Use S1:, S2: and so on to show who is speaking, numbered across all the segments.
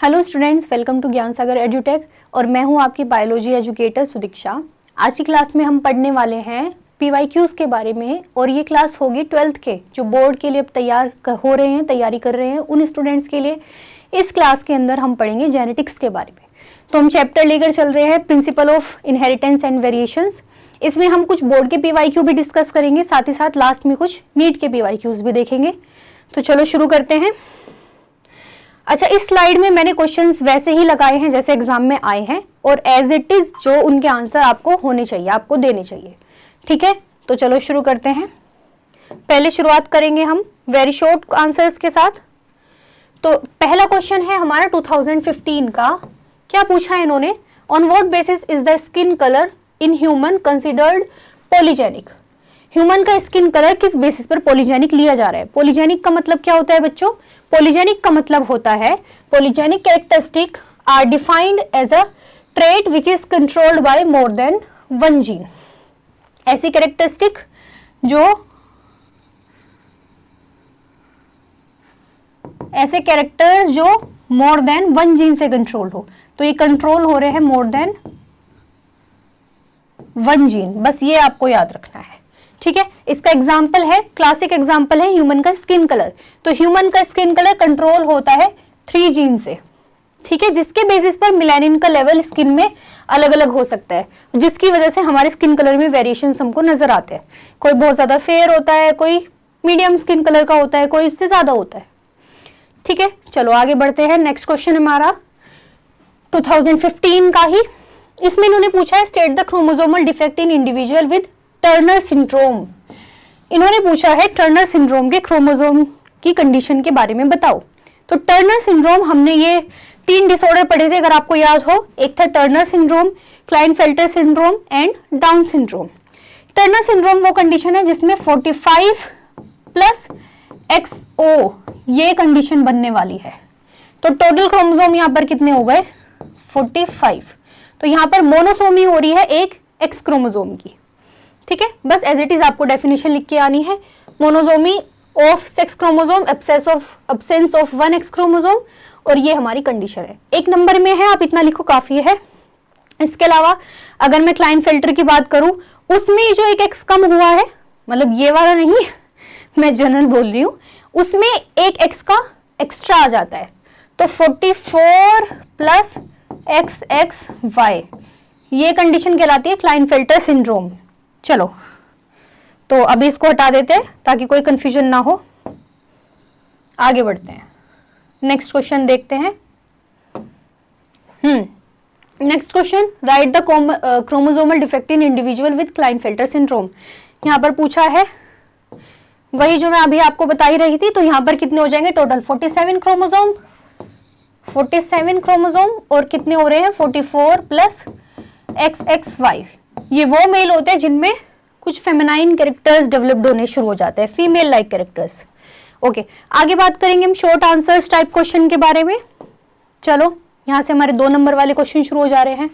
S1: Hello students, welcome to ज्ञान सागर एड्यूटेक और मैं हूं आपकी बायोलॉजी एजुकेटर सुदीक्षा। आज की क्लास में हम पढ़ने वाले हैं पीवाईक्यूज के बारे में और ये क्लास होगी 12th के जो बोर्ड के लिए तैयारी कर रहे हैं उन स्टूडेंट्स के लिए। इस क्लास के अंदर हम पढ़ेंगे जेनेटिक्स के बारे में। तो हम चैप्टर लेकर चल रहे हैं principle of inheritance and variations. इसमें हम कुछ बोर्ड के पीवाईक्यू भी डिस्कस करेंगे, साथ ही साथ लास्ट में कुछ नीट के पीवाईक्यूज भी देखेंगे। तो चलो शुरू करते हैं। अच्छा, इस स्लाइड में मैंने क्वेश्चंस वैसे ही लगाए हैं जैसे एग्जाम में आए हैं और एज इट इज जो उनके आंसर आपको होने चाहिए, आपको देने चाहिए। ठीक है, तो चलो शुरू करते हैं। पहले शुरुआत करेंगे हम वेरी शॉर्ट आंसर्स के साथ। तो पहला क्वेश्चन है हमारा 2015 का। क्या पूछा है इन्होंने? On what basis is the skin colour in human considered polygenic? Human का स्किन कलर किस बेसिस पर पॉलीजेनिक लिया जा रहा है? पॉलीजेनिक का मतलब क्या होता है बच्चों? पॉलीजेनिक का मतलब होता है polygenic characteristic are defined as a trait which is controlled by more than one gene. ऐसी कैरेक्टरिस्टिक ऐसे कैरेक्टर्स जो मोर देन वन जीन से कंट्रोल हो। तो ये कंट्रोल हो रहे हैं मोर देन वन जीन, बस ये आपको याद रखना है। ठीक है, इसका एग्जाम्पल है, क्लासिक एग्जाम्पल है ह्यूमन का स्किन कलर। तो ह्यूमन का स्किन कलर कंट्रोल होता है 3 जीन से। ठीक है, जिसके बेसिस पर मिलानिन का लेवल स्किन में अलग अलग हो सकता है, जिसकी वजह से हमारे स्किन कलर में वेरिएशन हमको नजर आते हैं। कोई बहुत ज्यादा फेयर होता है, कोई मीडियम स्किन कलर का होता है, कोई इससे ज्यादा होता है। ठीक है, चलो आगे बढ़ते हैं। नेक्स्ट क्वेश्चन हमारा 2015 का ही। इसमें इन्होंने पूछा है state the chromosomal defect in individual with Turner syndrome. इन्होंने पूछा है टर्नर सिंड्रोम के क्रोमोसोम की कंडीशन के बारे में बताओ। तो टर्नर सिंड्रोम, हमने ये 3 डिसऑर्डर पढ़े थे अगर आपको याद हो। एक था Turner syndrome, Klinefelter syndrome and down syndrome. Turner syndrome वो कंडीशन है जिसमें 45 प्लस XO ये कंडीशन बनने वाली है। तो टोटल क्रोमोसोम यहाँ पर कितने हो गए? 45। तो यहाँ पर मोनोसोमी हो रही है एक X क्रोमोसोम की। ठीक है, बस एज इट इज आपको डेफिनेशन लिख के आनी है। Monosomy of sex chromosome, absence of 1 X chromosome, और ये हमारी कंडीशन है। 1 नंबर में है, आप इतना लिखो काफी है। इसके अलावा अगर मैं क्लाइनफेल्टर की बात करूं, उसमें जो एक X कम हुआ है, मतलब ये वाला नहीं, मैं जनरल बोल रही हूं, उसमें एक X का एक्स्ट्रा आ जाता है। तो 44 प्लस XXY ये कंडीशन कहलाती है क्लाइनफेल्टर सिंड्रोम। चलो, तो अभी इसको हटा देते हैं ताकि कोई कंफ्यूजन ना हो। आगे बढ़ते हैं, नेक्स्ट क्वेश्चन देखते हैं। Next question, right the chromosomal defect in individual with Klinefelter syndrome. यहां पर पूछा है वही जो मैं अभी आपको बता ही रही थी। तो यहां पर कितने हो जाएंगे टोटल? 47 क्रोमोसोम और कितने हो रहे हैं? 44 प्लस XXY। ये वो मेल होते हैं जिनमें कुछ फेमिनाइन कैरेक्टर्स डेवलप्ड होने शुरू हो जाते हैं, फीमेल लाइक कैरेक्टर्स। ओके, आगे बात करेंगे हम शॉर्ट आंसर्स टाइप क्वेश्चन के बारे में। चलो, यहां से हमारे 2 नंबर वाले क्वेश्चन शुरू हो जा रहे हैं।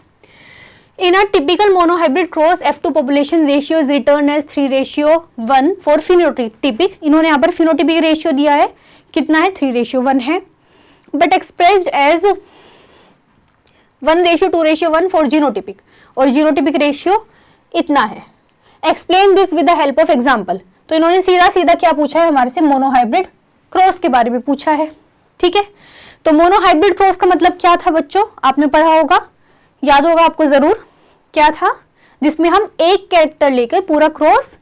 S1: In a typical monohybrid cross F2 population ratio is written as 3:1 for phenotypic. इन्होंने यहाँ पर फिनोटिपिक रेशियो दिया है, कितना है? 3:1 है, but expressed as 1:2:1 for genotypic, और जीनोटिपिक रेशियो इतना है। Explain this with the help of example. तो इन्होंने सीधा सीधा क्या पूछा है? हमारे से मोनोहाइब्रिड क्रॉस के बारे में पूछा है। ठीक है, तो मोनोहाइब्रिड क्रॉस का मतलब क्या था बच्चों? आपने पढ़ा होगा, याद होगा आपको जरूर। क्या था? जिसमें हम एक कैरेक्टर लेकर पूरा क्रॉस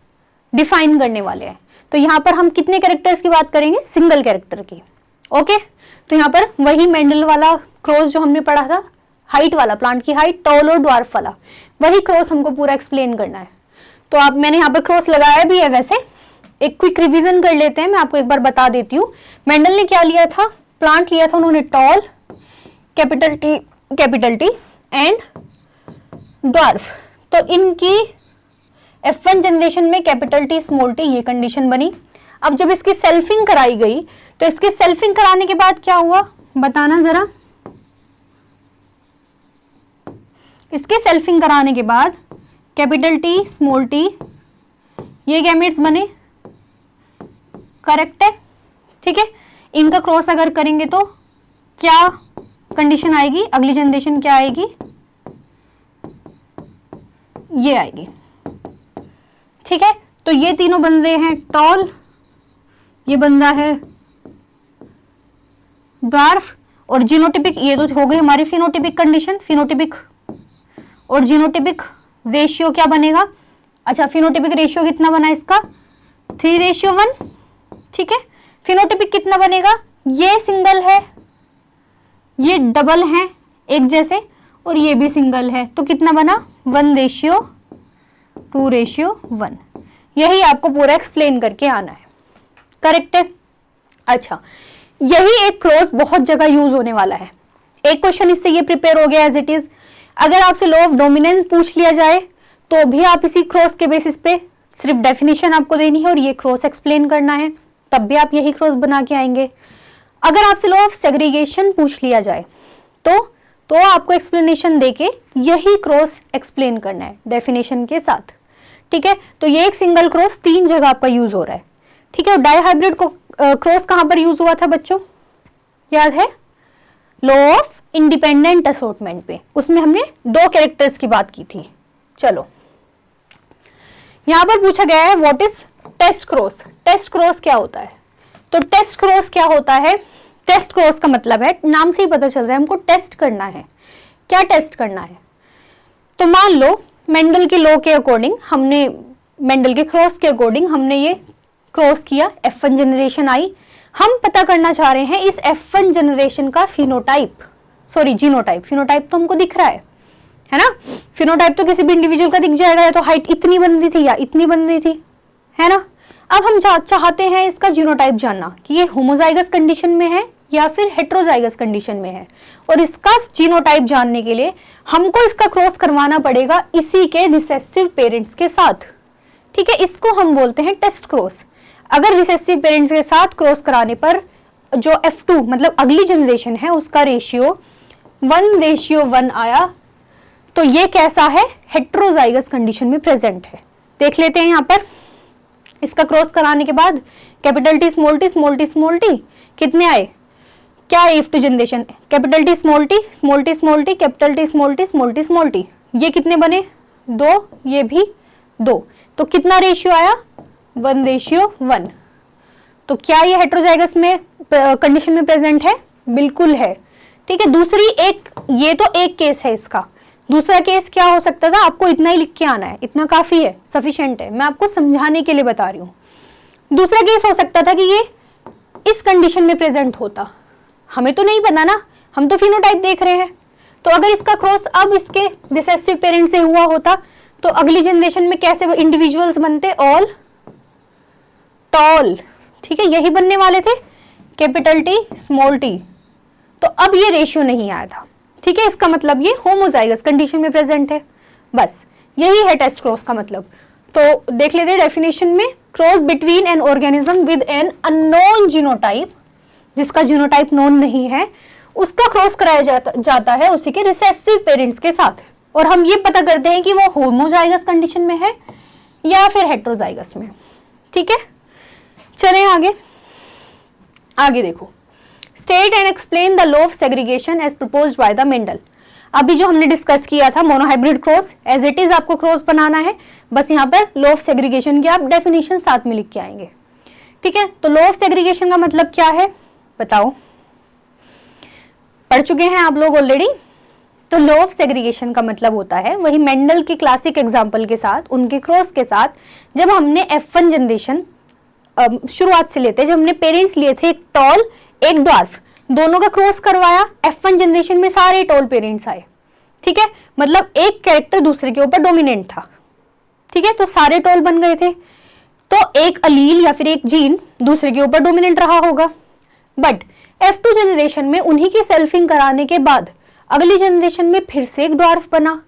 S1: डिफाइन करने वाले हैं। तो यहां पर हम कितने कैरेक्टर्स की बात करेंगे? सिंगल कैरेक्टर की। ओके, तो यहां पर वही मेंडल वाला क्रॉस जो हमने पढ़ा था, हाइट वाला, प्लांट की हाइट, टॉल और ड्वार्फ वाला, वही क्रॉस हमको पूरा एक्सप्लेन करना है। तो आप, मैंने यहाँ पर क्रॉस लगाया भी है। वैसे एक क्विक रिवीजन कर लेते हैं, मैं आपको एक बार बता देती हूँ। मेंडल ने क्या लिया था? प्लांट लिया था उन्होंने tall, capital T and dwarf. तो इनकी F1 जनरेशन में कैपिटल टी स्मॉल टी ये कंडीशन बनी। अब जब इसकी सेल्फिंग कराई गई, तो इसके सेल्फिंग कराने के बाद क्या हुआ बताना जरा। इसके सेल्फिंग कराने के बाद कैपिटल टी स्मॉल टी ये गैमेट्स बने, करेक्ट है? ठीक है, इनका क्रॉस अगर करेंगे तो क्या कंडीशन आएगी, अगली जनरेशन क्या आएगी, ये आएगी। ठीक है, तो ये तीनों बंदे हैं टॉल, ये बंदा है ड्वार्फ, और जीनोटिपिक, ये तो हो गई हमारी फिनोटिपिक कंडीशन। फिनोटिपिक और जीनोटिपिक रेशियो क्या बनेगा, अच्छा फिनोटिपिक रेशियो कितना बना इसका 3:1। ठीक है, फिनोटिपिक कितना बनेगा, ये सिंगल है, ये डबल है एक जैसे, और ये भी सिंगल है, तो कितना बना 1:2:1। यही आपको पूरा एक्सप्लेन करके आना है, करेक्ट है। अच्छा, यही एक क्रॉस बहुत जगह यूज होने वाला है। एक क्वेश्चन इससे ये प्रिपेयर हो गया एज इट इज। अगर आपसे लॉ ऑफ डोमिनेंस पूछ लिया जाए तो भी आप इसी क्रॉस के बेसिस पे सिर्फ डेफिनेशन आपको देनी है और ये क्रॉस एक्सप्लेन करना है, तब भी आप यही क्रॉस बना के आएंगे। अगर आपसे लॉ ऑफ सेग्रीगेशन पूछ लिया जाए तो आपको एक्सप्लेनेशन देके यही क्रॉस एक्सप्लेन करना है डेफिनेशन के साथ। ठीक है, तो ये एक सिंगल क्रॉस 3 जगह पर यूज हो रहा है। ठीक है, डाइहाइब्रिड को क्रॉस कहां पर यूज हुआ था बच्चों, याद है, लॉ ऑफ इंडिपेंडेंट असॉर्टमेंट पे, उसमें हमने 2 कैरेक्टर्स की बात की थी। चलो, यहां पर पूछा गया है what is test cross. Test cross क्या होता है, तो टेस्ट क्रॉस क्या होता है, टेस्ट क्रॉस का मतलब है, नाम से ही पता चल रहा है हमको टेस्ट करना है। क्या टेस्ट करना है, तो मान लो मेंडल के लॉ के अकॉर्डिंग हमने, मेंडल के क्रॉस के अकॉर्डिंग हमने ये क्रॉस किया, F1 जनरेशन आई, हम पता करना चाह रहे हैं इस F1 जनरेशन का फिनोटाइप, सॉरी जीनोटाइप, फिनोटाइप तो हमको दिख रहा है ना, फिनोटाइप तो किसी भी इंडिविजुअल का दिख जाएगा, या तो हाइट इतनी बन रही थी या इतनी बन रही थी, है ना। अब हम चाहते हैं इसका जीनोटाइप जानना कि ये होमोजाइगस कंडीशन में है या फिर हेट्रोजाइगस कंडीशन में है, और इसका जीनोटाइप जानने के लिए हमको इसका क्रॉस करवाना पड़ेगा इसी के रिसेसिव पेरेंट्स के साथ। ठीक है, इसको हम बोलते हैं टेस्ट क्रॉस। अगर रिसेसिव पेरेंट्स के साथ क्रॉस कराने पर जो F2 मतलब अगली जनरेशन है उसका रेशियो 1:1 आया, तो ये कैसा है, हेट्रोजाइगस कंडीशन में प्रेजेंट है। देख लेते हैं यहाँ पर, इसका क्रॉस कराने के बाद capital T small t small t small t कितने आए, क्या है F2 generation, capital T small t small t small t capital T small t small t small t, ये कितने बने 2, ये भी 2, तो कितना रेशियो आया 1:1। तो क्या ये हेट्रोजाइगस में कंडीशन में प्रेजेंट है, बिल्कुल है। ठीक है, दूसरी एक, ये तो एक केस है इसका, दूसरा केस क्या हो सकता था, आपको इतना ही लिख के आना है, इतना काफी है, सफिशिएंट है, मैं आपको समझाने के लिए बता रही हूँ। दूसरा केस हो सकता था कि ये इस कंडीशन में प्रेजेंट होता, हमें तो नहीं पता ना, हम तो फिनोटाइप देख रहे हैं, तो अगर इसका क्रॉस अब इसके रिसेसिव पेरेंट से हुआ होता तो अगली जनरेशन में कैसे इंडिविजुअल्स बनते, ऑल टॉल। ठीक है, यही बनने वाले थे, कैपिटल T स्मॉल t, तो अब ये रेशियो नहीं आया था। ठीक है, इसका मतलब ये होमोजाइगस कंडीशन में प्रेजेंट है, बस यही है टेस्ट क्रॉस का मतलब। तो देख लेते हैं डेफिनेशन में, cross between an organism with an unknown genotype, जिसका जीनोटाइप नोन नहीं है, उसका क्रॉस कराया जाता है उसी के रिसेसिव पेरेंट्स के साथ, और हम ये पता करते हैं कि वो होमोजाइगस कंडीशन में है या फिर हेट्रोजाइगस में। ठीक है, चलें आगे देखो, state and explain the law of segregation as proposed by the Mendel. अभी जो हमने डिस्कस किया था monohybrid cross, as it is आपको क्रॉस बनाना है, बस यहाँ पर लॉ ऑफ सेग्रीगेशन की आप डेफिनेशन साथ में लिख के आएंगे। ठीक है, तो लॉ ऑफ सेग्रीगेशन का मतलब क्या है बताओ, पढ़ चुके हैं आप लोग ऑलरेडी। तो लॉ ऑफ सेग्रीगेशन का मतलब होता है वही मेंडल के क्लासिक एग्जाम्पल के साथ, उनके क्रॉस के साथ, जब हमने F1 जनरेशन शुरुआत से लेते, जब हमने पेरेंट्स लिए थे एक टॉल एक ड्वार्फ, दोनों का क्रॉस करवाया, F1 जनरेशन में सारे टॉल पेरेंट्स आए। ठीक है, मतलब एक कैरेक्टर दूसरे के ऊपर डोमिनेंट था। ठीक है, तो सारे टॉल बन गए थे, तो एक अलील या फिर एक जीन दूसरे के ऊपर डोमिनेंट रहा होगा। बट F2 जनरेशन में उन्हीं की सेल्फिंग कराने के बाद अगली जनरेशन में फिर से एक ड्वार्फ बना,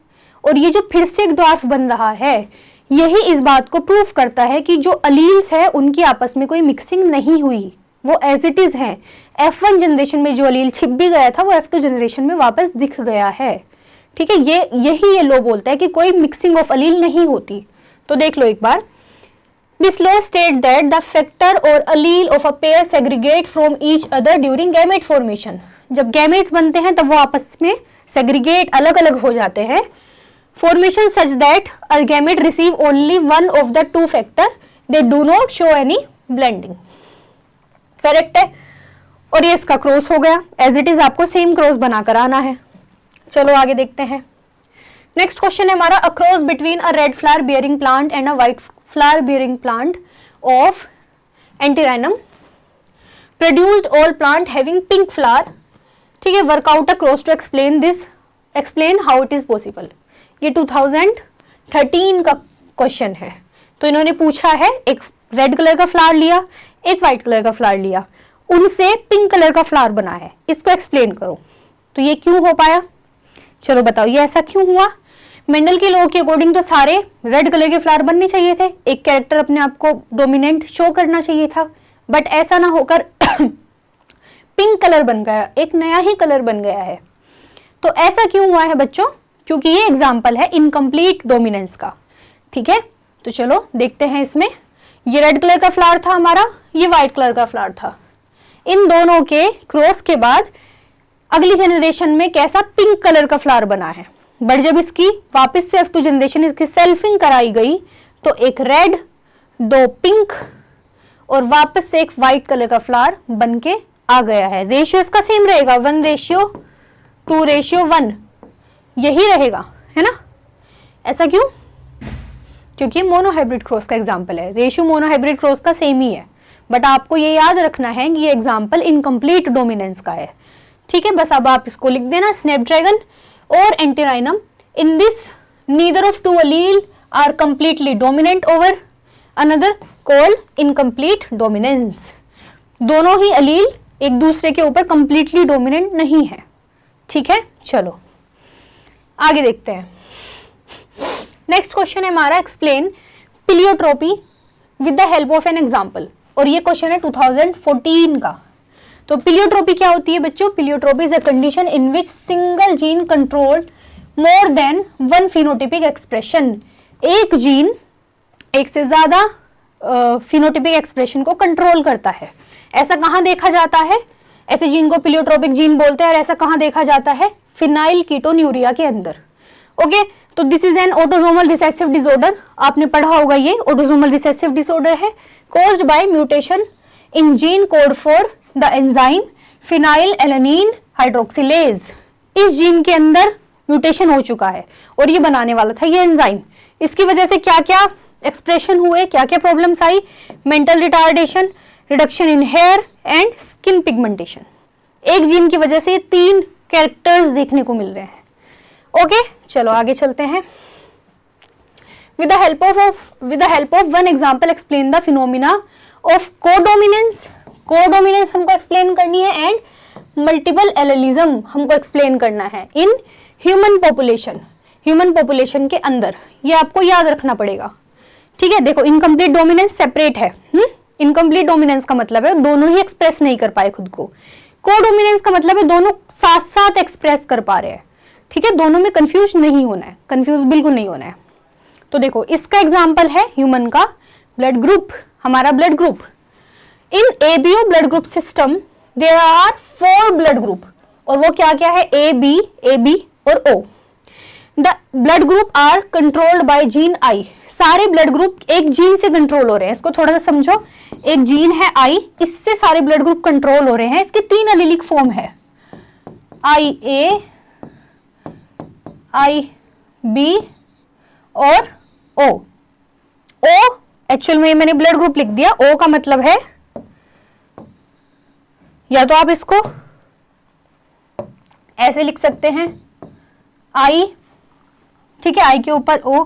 S1: और ये जो फिर से एक ड्वार्फ बन रहा है यही इस बात को प्रूफ करता है कि जो अलील्स है उनकी आपस में कोई मिक्सिंग नहीं हुई, वो एज इट इज है। F1 जनरेशन में जो अलील छिप भी गया था वो F2 जनरेशन में वापस दिख गया है। ठीक है, ये लॉ बोलता है कि कोई मिक्सिंग ऑफ अलील नहीं होती। तो देख लो एक बार, This law states that the factor or allele of a pair segregate from each other during gamete formation. जब gametes बनते हैं तब वो आपस में segregate अलग अलग हो जाते हैं. Formation such that a gamete receive only one of the two factor. They do not show any blending. Correct है. और ये इसका क्रॉस हो गया. एज इट इज आपको सेम क्रॉस बनाकर आना है. चलो आगे देखते हैं. नेक्स्ट क्वेश्चन है हमारा, a cross between a red flower bearing plant and a white flower bearing plant of antirrhinum produced all plant having pink flower. ठीक है, work out a cross to explain this, explain how it is possible. ये 2013 का question है. तो इन्होंने पूछा है, एक रेड कलर का फ्लावर लिया, एक व्हाइट कलर का फ्लावर लिया, उनसे पिंक कलर का फ्लावर बना है, इसको एक्सप्लेन करो. तो ये क्यों हो पाया, चलो बताओ ये ऐसा क्यों हुआ. मेंडल के लॉ के अकॉर्डिंग तो सारे रेड कलर के फ्लावर बनने चाहिए थे, एक कैरेक्टर अपने आप को डोमिनेंट शो करना चाहिए था, बट ऐसा ना होकर पिंक कलर बन गया, एक नया ही कलर बन गया है. तो ऐसा क्यों हुआ है बच्चों, क्योंकि ये एग्जाम्पल है इनकम्प्लीट डोमिनेंस का. ठीक है, तो चलो देखते हैं. इसमें ये रेड कलर का फ्लावर था हमारा, ये व्हाइट कलर का फ्लावर था. इन दोनों के क्रॉस के बाद अगली जनरेशन में कैसा पिंक कलर का फ्लावर बना है. बट जब इसकी वापस से F2 जनरेशन इसकी सेल्फिंग कराई गई तो एक रेड, दो पिंक और वापस से एक व्हाइट कलर का फ्लावर बन के आ गया है. रेशियो इसका सेम रहेगा, 1:2:1 यही रहेगा, है ना. ऐसा क्यों, क्योंकि मोनोहाइब्रिड क्रॉस का एग्जाम्पल है. रेशियो मोनोहाइब्रिड क्रॉस का सेम ही है, बट आपको ये याद रखना है कि ये एग्जाम्पल इनकम्प्लीट डोमिनेंस का है. ठीक है, बस अब आप इसको लिख देना, स्नैपड्रैगन और antirrhinum. In this neither of two allele are completely dominant over another, called incomplete dominance. दोनों ही अलील एक दूसरे के ऊपर कंप्लीटली डोमिनेंट नहीं है. ठीक है, चलो आगे देखते हैं. नेक्स्ट क्वेश्चन है हमारा, explain pleiotropy with the help of an example. और ये क्वेश्चन है 2014 का. तो प्लियोट्रोपी क्या होती है बच्चों, pleiotropy is a condition in which single gene control more than one phenotypic expression. एक जीन एक से ज्यादा फिनोटिपिक एक्सप्रेशन को कंट्रोल करता है. ऐसा कहाँ देखा जाता है, ऐसे जीन को प्लियोट्रोपिक जीन बोलते हैं. और ऐसा कहाँ देखा जाता है, फिनाइल कीटोन्यूरिया के अंदर. ओके, तो this is an autosomal recessive disorder. आपने पढ़ा होगा, ये ऑटोसोमल रिसेसिव डिसऑर्डर है caused by mutation in gene code for the enzyme phenylalanine hydroxylase. इस जीन के अंदर म्यूटेशन हो चुका है और ये बनाने वाला था ये एंजाइम. इसकी वजह से क्या क्या एक्सप्रेशन हुए, क्या क्या प्रॉब्लम्स आई, mental retardation, reduction in hair and skin pigmentation. एक जीन की वजह से 3 कैरेक्टर्स देखने को मिल रहे हैं. ओके, चलो आगे चलते हैं. With the help of one example, explain the phenomena of codominance. Codominance हमको explain करनी है and multiple allelism हमको explain करना है in human population. Human population के अंदर ये आपको याद रखना पड़ेगा. ठीक है, देखो incomplete dominance separate है. incomplete dominance का मतलब है दोनों ही express नहीं कर पाए खुद को. codominance का मतलब है दोनों साथ साथ express कर पा रहे हैं. ठीक है, दोनों में कंफ्यूज नहीं होना है, कंफ्यूज बिल्कुल नहीं होना है. तो देखो इसका एग्जाम्पल है ह्यूमन का ब्लड ग्रुप, हमारा blood group. In ABO blood group system there are 4 blood group. और वो क्या क्या है, ए बी और O. The blood group are controlled by gene I. सारे ब्लड ग्रुप एक जीन से कंट्रोल हो रहे हैं. इसको थोड़ा सा समझो, एक जीन है आई, इससे सारे ब्लड ग्रुप कंट्रोल हो रहे हैं. इसके 3 एलिलिक फॉर्म है, आई ए, आई बी और ओ. ओ एक्चुअल में मैंने ब्लड ग्रुप लिख दिया. ओ का मतलब है, या तो आप इसको ऐसे लिख सकते हैं आई, ठीक है, आई के ऊपर ओ,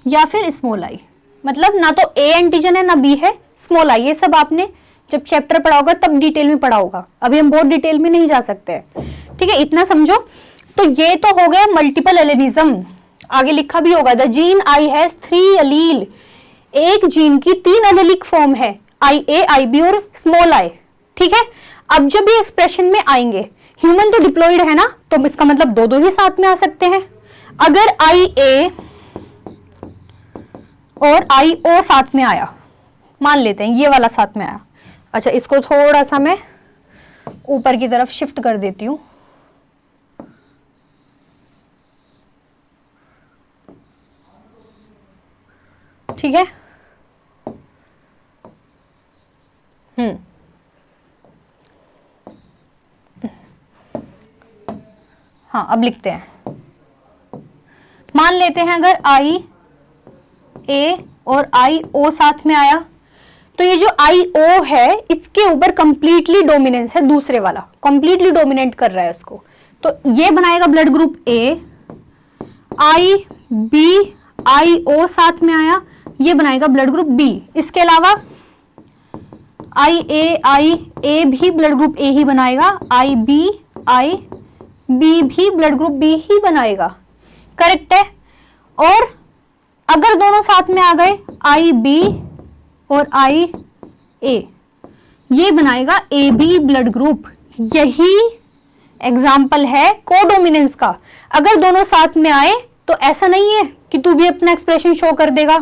S1: या फिर स्मॉल आई. मतलब ना तो ए एंटीजन है ना बी है, स्मॉल आई. ये सब आपने जब चैप्टर पढ़ा होगा तब डिटेल में पढ़ा होगा, अभी हम बहुत डिटेल में नहीं जा सकते. ठीक है, इतना समझो. तो ये तो हो गया मल्टीपल एलेनिज्म. आगे लिखा भी होगा, द जीन आई हैज 3 अलील. एक जीन की 3 एलेलिक फॉर्म है, आई ए, आई बी और स्मॉल आई. ठीक है, अब जब ये एक्सप्रेशन में आएंगे, ह्यूमन तो डिप्लॉइड है ना, तो इसका मतलब दो ही साथ में आ सकते हैं. अगर आई ए और आई ओ साथ में आया मान लेते हैं ये वाला साथ में आया। अच्छा, इसको थोड़ा सा मैं ऊपर की तरफ शिफ्ट कर देती हूँ। ठीक है, हाँ अब लिखते हैं। मान लेते हैं अगर आई ए और आई ओ साथ में आया, तो ये जो आई ओ है इसके ऊपर कंप्लीटली डोमिनेंस है, दूसरे वाला कंप्लीटली डोमिनेट कर रहा है इसको, तो ये बनाएगा blood group A. I B I O साथ में आया, ये बनाएगा ब्लड ग्रुप बी। इसके अलावा आई ए भी ब्लड ग्रुप ए ही बनाएगा, आई बी भी ब्लड ग्रुप बी ही बनाएगा। करेक्ट है। और अगर दोनों साथ में आ गए आई बी और आई ए, ये बनाएगा ए बी ब्लड ग्रुप। यही एग्जाम्पल है कोडोमिनेंस का। अगर दोनों साथ में आए तो ऐसा नहीं है कि तू भी अपना एक्सप्रेशन शो कर देगा,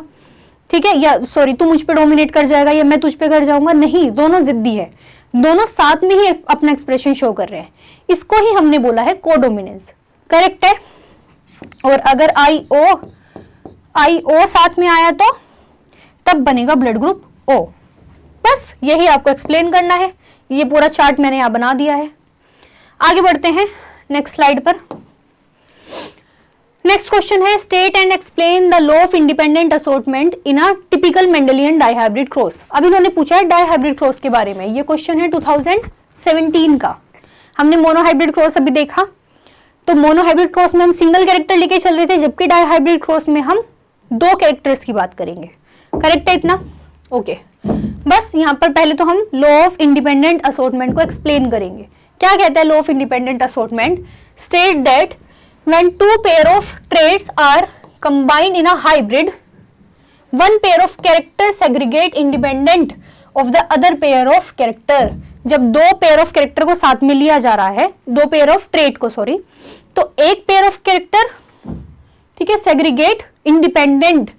S1: ठीक है, या सॉरी तू मुझ पे डोमिनेट कर जाएगा या मैं तुझ पे कर जाऊंगा, नहीं, दोनों जिद्दी है, दोनों साथ में ही अपना एक्सप्रेशन शो कर रहे हैं। इसको ही हमने बोला है कोडोमिनेंस। करेक्ट है। और अगर आई ओ साथ में आया तो तब बनेगा ब्लड ग्रुप ओ। बस यही आपको एक्सप्लेन करना है। ये पूरा चार्ट मैंने यहां बना दिया है। आगे बढ़ते हैं नेक्स्ट स्लाइड पर। नेक्स्ट क्वेश्चन है state and explain the law of independent assortment in a typical Mendelian dihybrid cross. अब इन्होंने पूछा है डाइहाइब्रिड क्रॉस के बारे में। ये क्वेश्चन है 2017 का। हमने मोनोहाइब्रिड क्रॉस अभी देखा, तो मोनोहाइब्रिड क्रॉस में हम सिंगल कैरेक्टर लेके चल रहे थे, जबकि डाइहाइब्रिड क्रॉस में हम दो कैरेक्टर्स की बात करेंगे। करेक्ट है इतना? ओके। बस यहाँ पर पहले तो हम लॉ ऑफ इंडिपेंडेंट असॉर्टमेंट को एक्सप्लेन करेंगे। क्या कहता है law of independent assortment? State that when two pair of traits are combined in a hybrid, one pair of characters segregate independent of the other pair of character। जब दो pair of character को साथ में लिया जा रहा है, दो पेयर ऑफ ट्रेट को सॉरी, तो एक पेयर ऑफ कैरेक्टर, ठीक है, सेग्रीगेट इंडिपेंडेंट,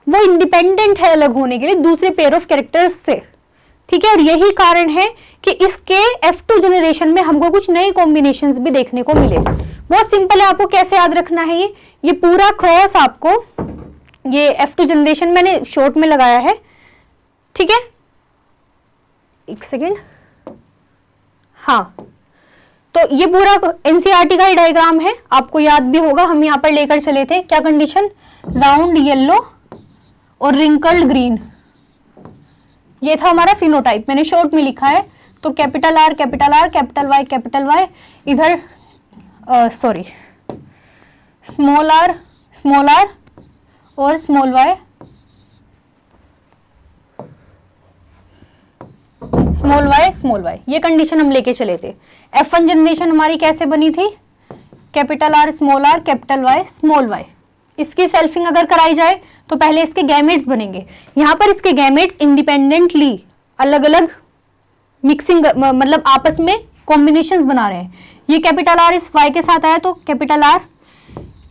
S1: वो इंडिपेंडेंट है अलग होने के लिए दूसरे पेयर ऑफ कैरेक्टर्स से, ठीक है। और यही कारण है कि इसके F2 जनरेशन में हमको कुछ नए कॉम्बिनेशंस भी देखने को मिले। बहुत सिंपल है, आपको कैसे याद रखना है ये पूरा क्रॉस आपको, ये F2 जनरेशन मैंने शॉर्ट में लगाया है, ठीक है, एक सेकेंड, हाँ, तो ये पूरा एनसीईआरटी का ही डायग्राम है, आपको याद भी होगा। हम यहाँ पर लेकर चले थे क्या कंडीशन? राउंड येलो और रिंकल्ड ग्रीन, ये था हमारा फिनोटाइप। मैंने शॉर्ट में लिखा है, तो कैपिटल आर कैपिटल वाई, इधर सॉरी स्मॉल आर और स्मॉल वाई, ये कंडीशन हम लेके चले थे। F1 जनरेशन हमारी कैसे बनी थी? Capital R capital Y small Y. इसकी सेल्फिंग अगर कराई जाए तो पहले इसके गैमेट्स बनेंगे। यहाँ पर इसके गैमेट्स इंडिपेंडेंटली अलग अलग मिक्सिंग, मतलब आपस में कॉम्बिनेशंस बना रहे हैं। ये कैपिटल आर इस वाई के साथ आया तो capital R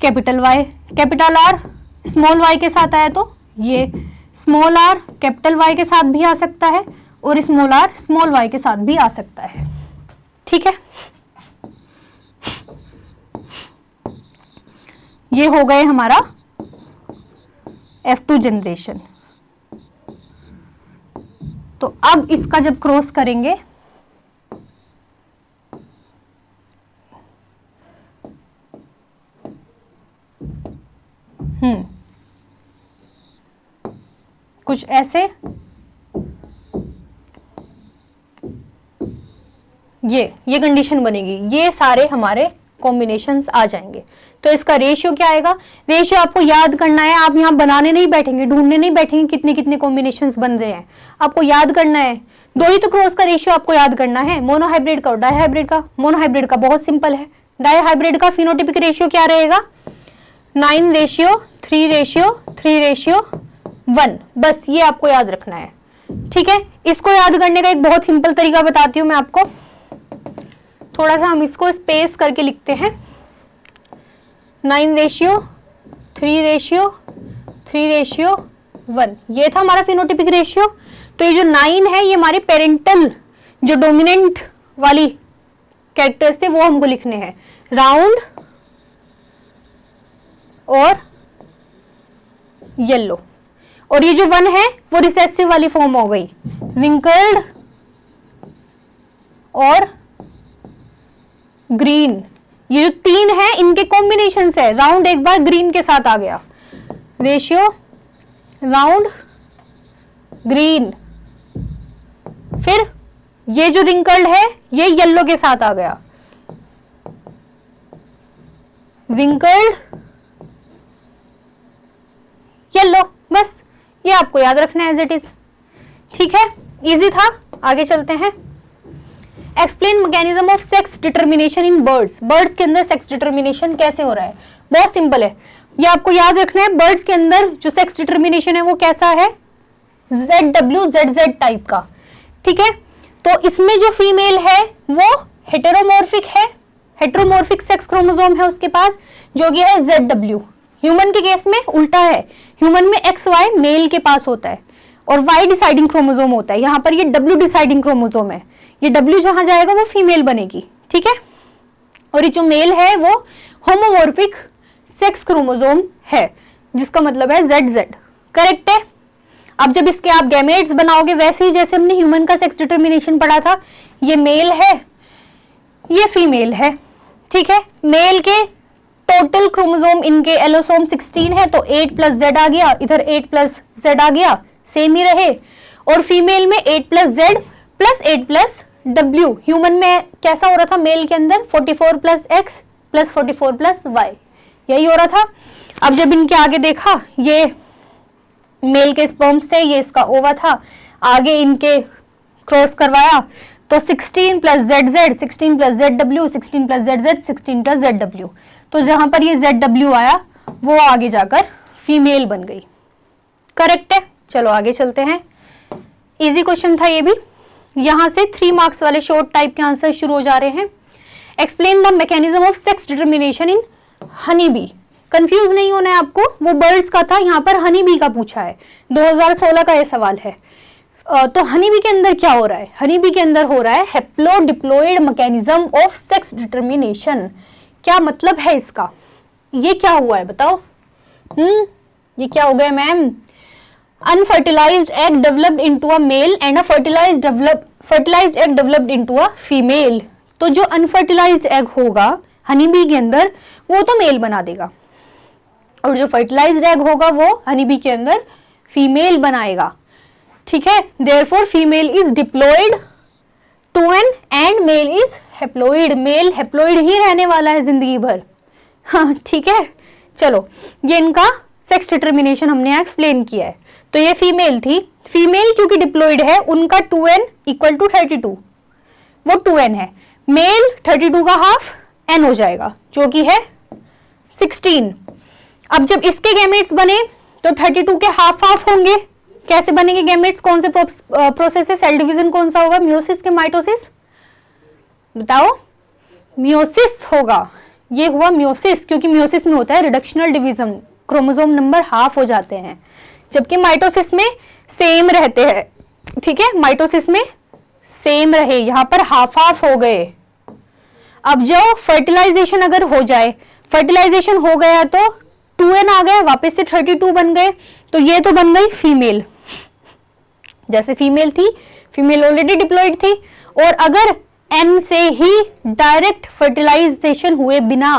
S1: capital Y, capital R small Y के साथ आया तो ये स्मॉल आर कैपिटल वाई के साथ भी आ सकता है और स्मॉल आर स्मॉल वाई के साथ भी आ सकता है, ठीक है। ये हो गए हमारा F2 जनरेशन। तो अब इसका जब क्रॉस करेंगे कुछ ऐसे, ये कंडीशन बनेगी, ये सारे हमारे कॉम्बिनेशंस आ जाएंगे। तो इसका रेशियो क्या आएगा? रेशियो आपको याद करना है, आप यहाँ बनाने नहीं बैठेंगे, ढूंढने नहीं बैठेंगे कितने कितने कॉम्बिनेशंस बन रहे हैं, आपको याद करना है। दो ही तो क्रॉस का रेशियो आपको याद करना है, मोनोहाइब्रिड का और डाइहाइब्रिड का। मोनोहाइब्रिड का बहुत सिंपल है, डाइहाइब्रिड का फिनोटिपिक रेशियो क्या रहेगा? 9:3:3:1। बस ये आपको याद रखना है, ठीक है। इसको याद करने का एक बहुत सिंपल तरीका बताती हूँ मैं आपको। थोड़ा सा हम इसको स्पेस करके लिखते हैं, 9:3:3:1। ये था हमारा फिनोटिपिक रेशियो। तो ये जो 9 है ये हमारे पेरेंटल जो डोमिनेंट वाली कैरेक्टर्स थे वो हमको लिखने हैं, राउंड और येलो। और ये जो 1 है वो रिसेसिव वाली फॉर्म हो गई, विंकल्ड और ग्रीन। ये जो 3 है इनके कॉम्बिनेशन है, राउंड एक बार ग्रीन के साथ आ गया, रेशियो राउंड ग्रीन। फिर ये जो रिंकल्ड है ये येलो के साथ आ गया, विंकल्ड येलो। बस ये आपको याद रखना है एज इट इज। ठीक है, इजी था। आगे चलते हैं। Explain mechanism of sex determination in birds. Birds के अंदर सेक्स डिटर्मिनेशन कैसे हो रहा है? बहुत सिंपल है, ये आपको याद रखना है। बर्ड्स के अंदर जो सेक्स डिटर्मिनेशन है वो कैसा है? ZWZZ टाइप का। ठीक है, तो इसमें जो फीमेल है वो हेटेरोमॉर्फिक है, हेटेरोमॉर्फिक सेक्स क्रोमोसोम है उसके पास, जो कि है ZW। ह्यूमन के केस में उल्टा है, ह्यूमन में XY मेल के पास होता है और Y डिसाइडिंग क्रोमोसोम होता है। यहाँ पर ये W डिसाइडिंग क्रोमोसोम है, ये W जहां जाएगा वो फीमेल बनेगी। ठीक है, और ये जो मेल है वो होमोमॉर्फिक सेक्स क्रोमोसोम है, जिसका मतलब है ZZ। करेक्ट है। अब जब इसके आप गैमेट्स बनाओगे वैसे ही जैसे हमने ह्यूमन का सेक्स डिटर्मिनेशन पढ़ा था, ये मेल है ये फीमेल है। ठीक है, मेल के टोटल क्रोमोसोम इनके एलोसोम 16 है, तो 8 प्लस Z आ गया, इधर 8 प्लस Z आ गया, सेम ही रहे। और फीमेल में 8 plus Z plus 8 plus W। Human में कैसा हो रहा था? मेल के अंदर 44 plus X plus 44 plus Y, यही हो रहा था। अब जब इनके आगे देखा, ये मेल के स्पर्म्स थे, ये इसका ओवा था, आगे इनके क्रॉस करवाया तो 16 plus ZZ, 16 plus ZW, 16 plus ZZ, 16 plus ZW। तो जहां पर ये ZW आया वो आगे जाकर फीमेल बन गई। करेक्ट है। चलो आगे चलते हैं। इजी क्वेश्चन था ये भी। यहां से 3 मार्क्स वाले शॉर्ट टाइप के आंसर शुरू हो जा रहे हैं। Explain the mechanism of sex determination in honey bee. Confuse नहीं होना है आपको, वो बर्ड्स का था, यहाँ पर हनी बी का पूछा है। 2016 का ये सवाल है। तो हनी बी के अंदर क्या हो रहा है? हनी बी के अंदर हो रहा है हैप्लोडिप्लॉइड मैकेनिज्म ऑफ सेक्स डिटर्मिनेशन। क्या मतलब है इसका? ये क्या हुआ है बताओ? ये क्या हो गया ma'am? Unfertilized egg developed into a male and a fertilized egg developed into a female. तो जो अनफर्टिलाइज्ड एग होगा हनी बी के अंदर वो तो मेल बना देगा, और जो फर्टिलाइज्ड एग होगा वो हनी बी के अंदर फीमेल बनाएगा। ठीक है, therefore female is diploid two N and male is haploid. Male haploid ही रहने वाला है जिंदगी भर। हाँ ठीक है, चलो ये इनका सेक्स डिटर्मिनेशन हमने एक्सप्लेन किया है। तो ये फीमेल थी, फीमेल क्योंकि डिप्लॉयड है उनका 2n इक्वल टू 32, वो 2n है। मेल 32 का हाफ n हो जाएगा, जो कि है 16। अब जब इसके गैमेट्स बने तो 32 के हाफ हाफ होंगे। कैसे बनेंगे गैमेट्स? कौन से प्रोसेस से? सेल डिवीजन कौन सा होगा? मियोसिस के माइटोसिस? बताओ। मियोसिस होगा। ये हुआ मियोसिस, क्योंकि मियोसिस में होता है reductional division, chromosome number half हो जाते हैं, जबकि माइटोसिस में सेम रहते हैं। ठीक है, माइटोसिस में सेम रहे, यहां पर हाफ हाफ हो गए। अब जो फर्टिलाइजेशन अगर हो जाए, फर्टिलाइजेशन हो गया तो 2n आ गया, वापस से 32 बन गए, तो ये तो बन गई फीमेल। जैसे फीमेल थी, फीमेल ऑलरेडी डिप्लॉयड थी, और अगर n से ही डायरेक्ट फर्टिलाइजेशन हुए बिना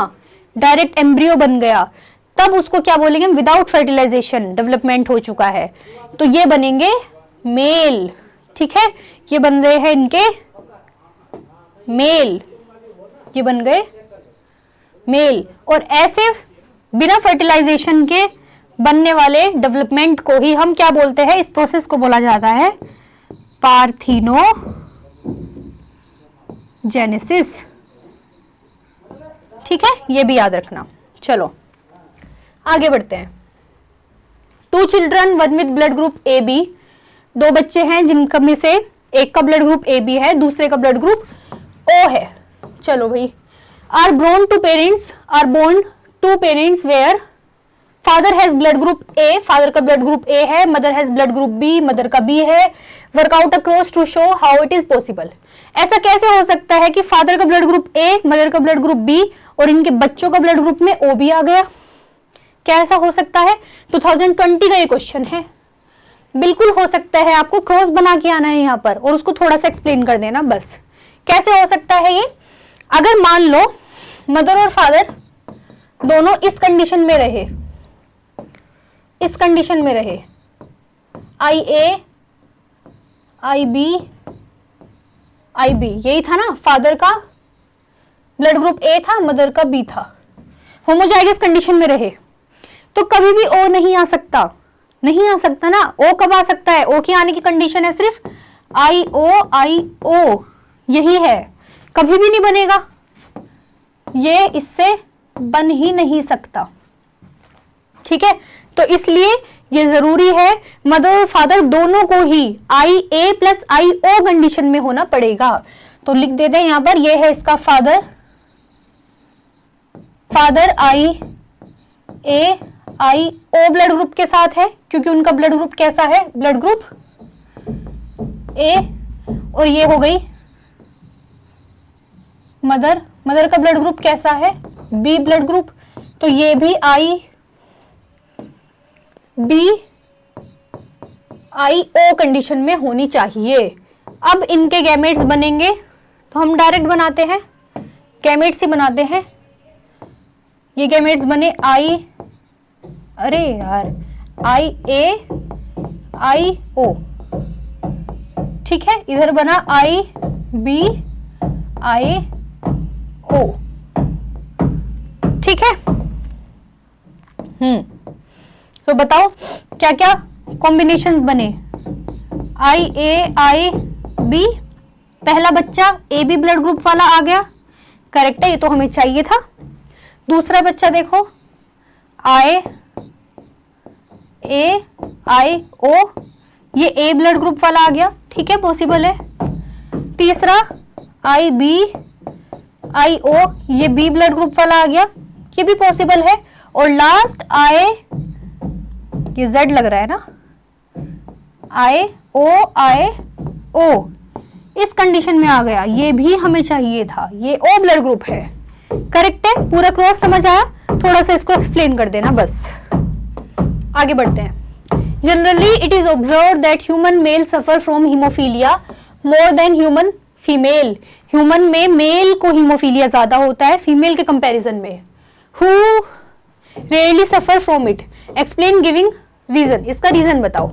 S1: डायरेक्ट एम्ब्रियो बन गया, तब उसको क्या बोलेंगे? विदाउट फर्टिलाइजेशन डेवलपमेंट हो चुका है, तो ये बनेंगे मेल। ठीक है, ये बन रहे हैं इनके मेल, ये बन गए मेल। और ऐसे बिना फर्टिलाइजेशन के बनने वाले डेवलपमेंट को ही हम क्या बोलते हैं? इस प्रोसेस को बोला जाता है पार्थिनोजेनेसिस। ठीक है, ये भी याद रखना। चलो आगे बढ़ते हैं। 2 children, one with blood group AB। 2 बच्चे हैं जिनका में से एक का ब्लड ग्रुप AB है, दूसरे का ब्लड ग्रुप O है। चलो भाई, are born to parents where father has blood group A, father का ब्लड ग्रुप A है, mother has blood group B, mother का B है, work out a cross to show how it is possible. ऐसा कैसे हो सकता है कि फादर का ब्लड ग्रुप ए, मदर का ब्लड ग्रुप बी और इनके बच्चों का ब्लड ग्रुप में ओ भी आ गया? क्या ऐसा हो सकता है? 2020 का ये क्वेश्चन है। बिल्कुल हो सकता है, आपको क्रॉस बना के आना है यहाँ पर और उसको थोड़ा सा एक्सप्लेन कर देना बस। कैसे हो सकता है ये? अगर मान लो मदर और फादर दोनों इस कंडीशन में रहे, इस कंडीशन में रहे, आई A I B I B, यही था ना, फादर का ब्लड ग्रुप ए था, मदर का बी था, होमोजाइगस कंडीशन में रहे, तो कभी भी ओ नहीं आ सकता, नहीं आ सकता ना। ओ कब आ सकता है? ओ की आने की कंडीशन है सिर्फ आई ओ, यही है, कभी भी नहीं बनेगा, ये इससे बन ही नहीं सकता। ठीक है, तो इसलिए ये जरूरी है मदर और फादर दोनों को ही आई ए प्लस आई ओ कंडीशन में होना पड़ेगा। तो लिख देते हैं यहां पर, ये है इसका father, father I A I O blood group के साथ है, क्योंकि उनका ब्लड ग्रुप कैसा है? Blood group A. और ये हो गई मदर, मदर का ब्लड ग्रुप कैसा है? बी ब्लड ग्रुप, तो ये भी आई बी आई ओ कंडीशन में होनी चाहिए। अब इनके गैमेट्स बनेंगे, तो हम डायरेक्ट बनाते हैं, गैमेट्स ही बनाते हैं। ये गैमेट्स बने आई, अरे यार, आई ए आई ओ, ठीक है, इधर बना आई बी आई ओ, ठीक है। तो बताओ क्या क्या कॉम्बिनेशंस बने? आई ए आई बी, पहला बच्चा ए बी ब्लड ग्रुप वाला आ गया, करेक्ट है, ये तो हमें चाहिए था। दूसरा बच्चा देखो, आई ए आई ओ, ये ए ब्लड ग्रुप वाला आ गया, ठीक है, पॉसिबल है। तीसरा आई बी आई ओ, ये बी ब्लड ग्रुप वाला आ गया, ये भी पॉसिबल है। और लास्ट आई, ये जेड लग रहा है ना, आई ओ इस कंडीशन में आ गया, ये भी हमें चाहिए था, ये ओ ब्लड ग्रुप है, करेक्ट है। पूरा क्रॉस समझ आया? थोड़ा सा इसको एक्सप्लेन कर देना बस। आगे बढ़ते हैं। Generally it is observe that human male suffer from haemophilia more than human female. Human में मेल को हीमोफीलिया ज्यादा होता है फीमेल के कंपैरिजन में। Who rarely suffer from it, explain giving reason, इसका रीजन बताओ,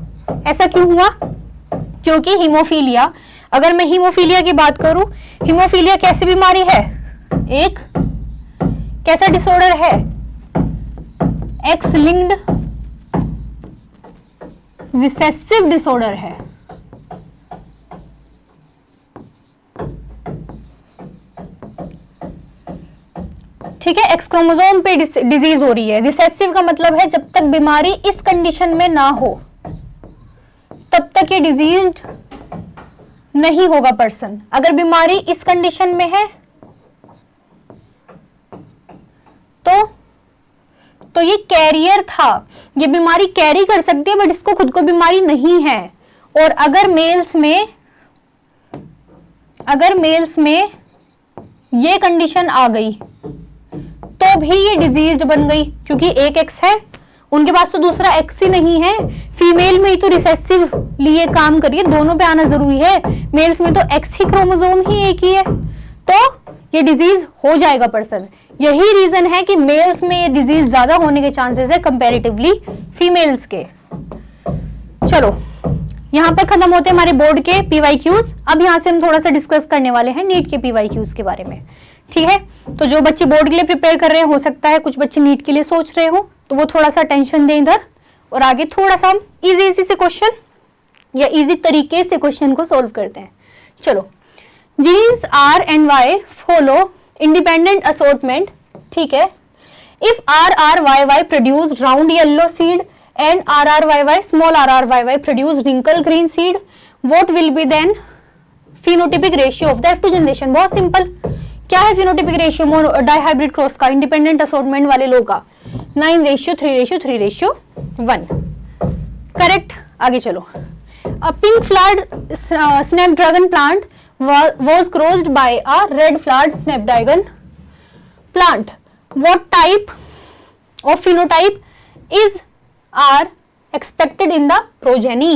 S1: ऐसा क्यों हुआ? क्योंकि हीमोफीलिया, अगर मैं हीमोफीलिया की बात करूं, हीमोफीलिया कैसी बीमारी है? एक कैसा डिसऑर्डर है? एक्स लिंक्ड रिसेसिव डिसऑर्डर है। ठीक है, एक्स क्रोमोसोम पे डिजीज हो रही है। रिसेसिव का मतलब है जब तक बीमारी इस कंडीशन में ना हो तब तक ये डिजीज्ड नहीं होगा पर्सन। अगर बीमारी इस कंडीशन में है तो ये कैरियर था, ये बीमारी कैरी कर सकती है बट इसको खुद को बीमारी नहीं है। और अगर मेल्स में ये कंडीशन आ गई तो भी ये डिजीज्ड बन गई, क्योंकि एक एक्स है, उनके पास तो दूसरा एक्स ही नहीं है। फीमेल में ही तो रिसेसिव लिए काम करिए, दोनों पे आना जरूरी है। मेल्स में तो एक्स ही क्रोमोसोम ही एक ही है, तो ये डिजीज हो जाएगा पर्सन। यही रीजन है कि मेल्स में ये डिजीज ज्यादा होने के चांसेस है कंपैरेटिवली फीमेल्स के। चलो, यहाँ पर खत्म होते हैं हमारे बोर्ड के पीवाईक्यूज। अब यहाँ से हम थोड़ा सा डिस्कस करने वाले हैं नीट के पीवाईक्यूज के बारे में। ठीक है, तो जो बच्चे बोर्ड के लिए प्रिपेयर कर रहे हैं, हो सकता है कुछ बच्चे नीट के लिए सोच रहे हो, तो वो थोड़ा सा टेंशन दें इधर, और आगे थोड़ा सा हम इजी से क्वेश्चन या इजी तरीके से क्वेश्चन को सोल्व करते हैं। चलो, genes R and Y follow independent assortment. ठीक है, if R R Y Y produce round yellow seed and R R Y Y small R R Y Y produce wrinkle green seed, what will be then phenotypic ratio of the F2 generation? बहुत simple, क्या है phenotypic ratio dihybrid cross का, independent assortment वाले लोग का? 9:3:3:1। Correct. आगे चलो, a pink flowered snapdragon plant was crossed by a red flowered snapdragon plant. What type of phenotype is are expected in the progeny?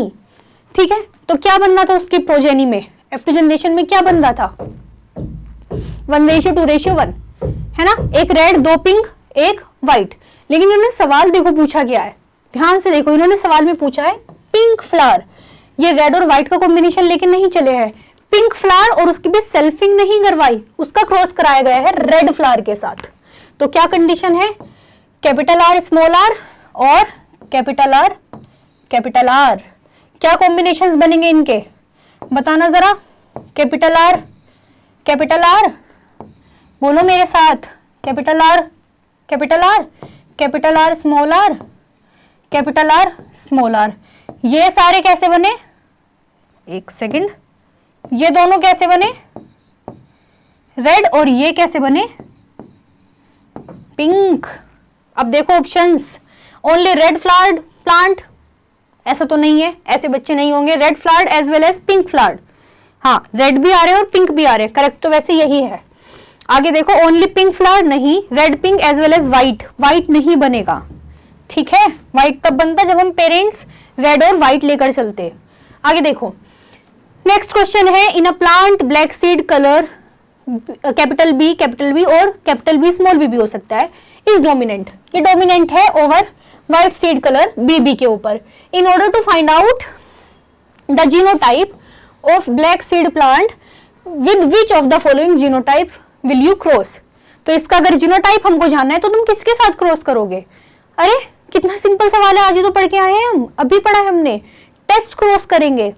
S1: ठीक है, तो क्या बनना था उसकी प्रोजेनी में, F2 जनरेशन में क्या बन रहा था, 1:2:1 है ना, एक रेड, दो पिंक, एक व्हाइट। लेकिन इन्होंने सवाल देखो पूछा क्या है, ध्यान से देखो, इन्होंने सवाल में पूछा है पिंक फ्लावर, ये रेड और व्हाइट का कॉम्बिनेशन लेके नहीं चले हैं, पिंक फ्लावर और उसकी भी सेल्फिंग नहीं करवाई, उसका क्रॉस कराया गया है रेड फ्लावर के साथ। तो क्या कंडीशन है, कैपिटल आर स्मॉल आर और कैपिटल आर कैपिटल आर, क्या कॉम्बिनेशंस बनेंगे इनके बताना जरा, कैपिटल आर बोलो मेरे साथ, capital R capital R capital R small R capital R small R, ये सारे कैसे बने, एक सेकंड, ये दोनों कैसे बने रेड और ये कैसे बने पिंक। अब देखो options, only red flowered plant, ऐसा तो नहीं है, ऐसे बच्चे नहीं होंगे, red flowered as well as pink flowered, हाँ रेड भी आ रहे हैं और पिंक भी आ रहे हैं, करेक्ट तो वैसे यही है। आगे देखो ओनली पिंक फ्लावर नहीं, red pink as well as white, white नहीं बनेगा, ठीक है, व्हाइट तब बनता जब हम पेरेंट्स रेड और व्हाइट लेकर चलते। आगे देखो नेक्स्ट क्वेश्चन है, in a plant black seed colour capital B और कैपिटल बी स्मॉल बी भी हो सकता है, इज डोमिनेंट, ये डोमिनेंट है over white seed colour B के ऊपर। In order to find out the genotype of black seed plant with which of the following genotype will you cross. तो इसका अगर जीनोटाइप हमको जानना है तो तुम किसके साथ क्रॉस करोगे, अरे कितना सिंपल सवाल है, आज ही तो पढ़ के आए हैं हम, अभी पढ़ा है हमने, टेस्ट क्रॉस करेंगे।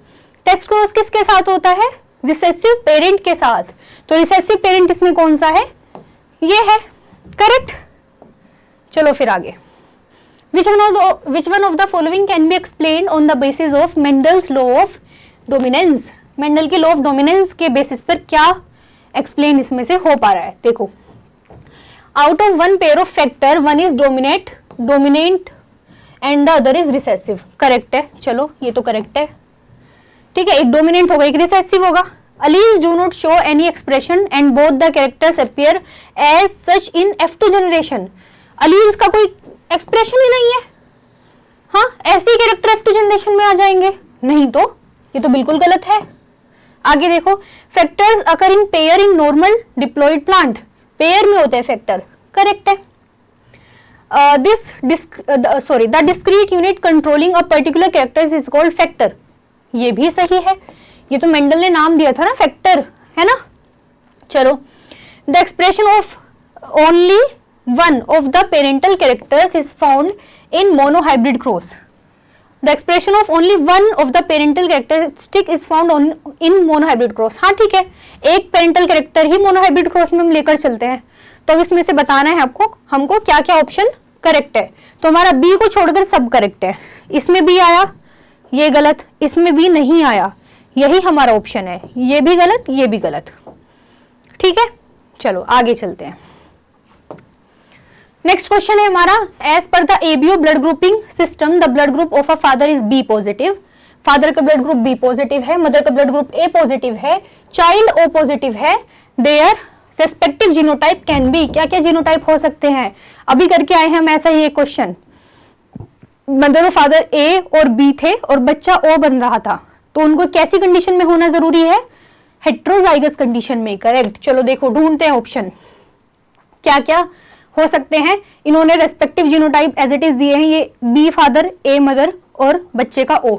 S1: टेस्ट क्रॉस किसके साथ होता है, रिसेसिव पेरेंट के साथ, तो रिसेसिव पेरेंट इसमें कौन सा है, ये है, करेक्ट। चलो फिर आगे, which one of the following can be explained on the basis of Mendel's law of dominance? Mendel के लॉ ऑफ डोमिनेंस के बेसिस पर क्या एक्सप्लेन इसमें से हो पा रहा है, देखो, out of one pair of factor one is dominant and the other is recessive, correct है, चलो ये तो करेक्ट है, ठीक है, एक डोमिनेंट होगा एक रिसेसिव होगा। Alleles do not show any expression and both the characters appear as such in F2 generation. Alleles का कोई एक्सप्रेशन ही नहीं है, हाँ ऐसे ही कैरेक्टर F2 जनरेशन में आ जाएंगे, नहीं तो ये तो बिल्कुल गलत है। आगे देखो, factors occur in pair in normal diploid plant, pair में होते हैं फैक्टर, करेक्ट है। The discrete unit controlling a particular character is called factor, ये भी सही है, ये तो मेंडल ने नाम दिया था ना फैक्टर, है ना। चलो, the expression of only one of the parental characters is found in monohybrid cross, the expression of only one of the parental characteristic is found in monohybrid cross, हाँ ठीक है, एक पेरेंटल कैरेक्टर ही monohybrid cross में हम लेकर चलते हैं, तो इसमें से बताना है आपको हमको क्या क्या ऑप्शन करेक्ट है। तो हमारा बी को छोड़कर सब करेक्ट है, इसमें बी आया ये गलत, इसमें भी नहीं आया, यही हमारा ऑप्शन है, ये भी गलत ये भी गलत, ठीक है। चलो आगे चलते हैं, नेक्स्ट क्वेश्चन है हमारा, as per the ABO blood grouping system the blood group of a father is B positive, father का ब्लड ग्रुप बी पॉजिटिव है, मदर का ब्लड ग्रुप ए पॉजिटिव है, चाइल्ड ओ पॉजिटिव है, their respective genotype can be, क्या क्या genotype हो सकते हैं, अभी करके आए हैं हम ऐसा ही एक क्वेश्चन, मदर और फादर ए और बी थे और बच्चा ओ बन रहा था, तो उनको कैसी कंडीशन में होना जरूरी है, हेट्रोजाइगस कंडीशन में, करेक्ट। चलो देखो ढूंढते हैं ऑप्शन क्या क्या हो सकते हैं, इन्होंने respective genotype as it is दिए हैं, ये बी फादर ए मदर और बच्चे का ओ,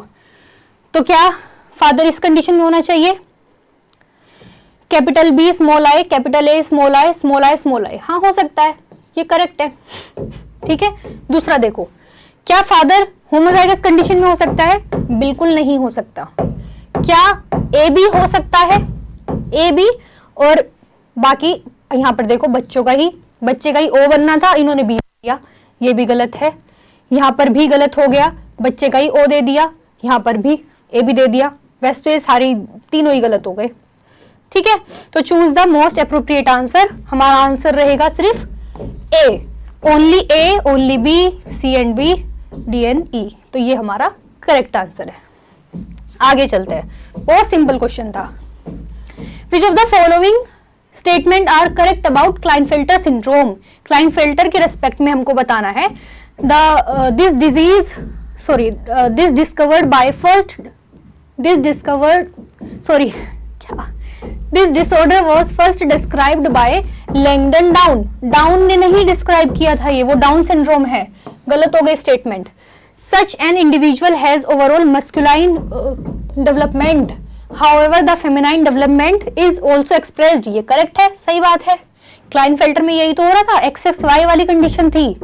S1: तो क्या फादर इस कंडीशन में होना चाहिए, capital B small I, capital A small I, small I small I, हाँ हो सकता है, ये करेक्ट है, ठीक है। दूसरा देखो, क्या फादर होमोजाइगस कंडीशन में हो सकता है, बिल्कुल नहीं हो सकता। क्या ए बी हो सकता है, ए बी और बाकी यहाँ पर देखो बच्चे का ही ओ बनना था, इन्होंने बी दिया, ये भी गलत है, यहाँ पर भी गलत हो गया, बच्चे का ही ओ दे दिया, यहाँ पर भी ए बी दे दिया, वैसे तो ये सारी तीनों ही गलत हो गए, ठीक है। तो choose the most appropriate answer, हमारा आंसर रहेगा सिर्फ A, only B, C and B, D and E, तो ये हमारा करेक्ट आंसर है। आगे चलते हैं, बहुत सिंपल क्वेश्चन था। Which of the following statement are correct about Klinefelter syndrome. Klinefelter के रेस्पेक्ट में हमको बताना है। This disorder was first described by Langdon Down. Down ने नहीं डिस्क्राइब किया था, ये वो डाउन सिंड्रोम है, गलत हो गई statement. Such an individual has overall masculine development, however the feminine development is also expressed, ये करेक्ट है, सही बात है। क्लाइनफेल्टर में यही तो हो रहा था, XXY वाली कंडीशन थी।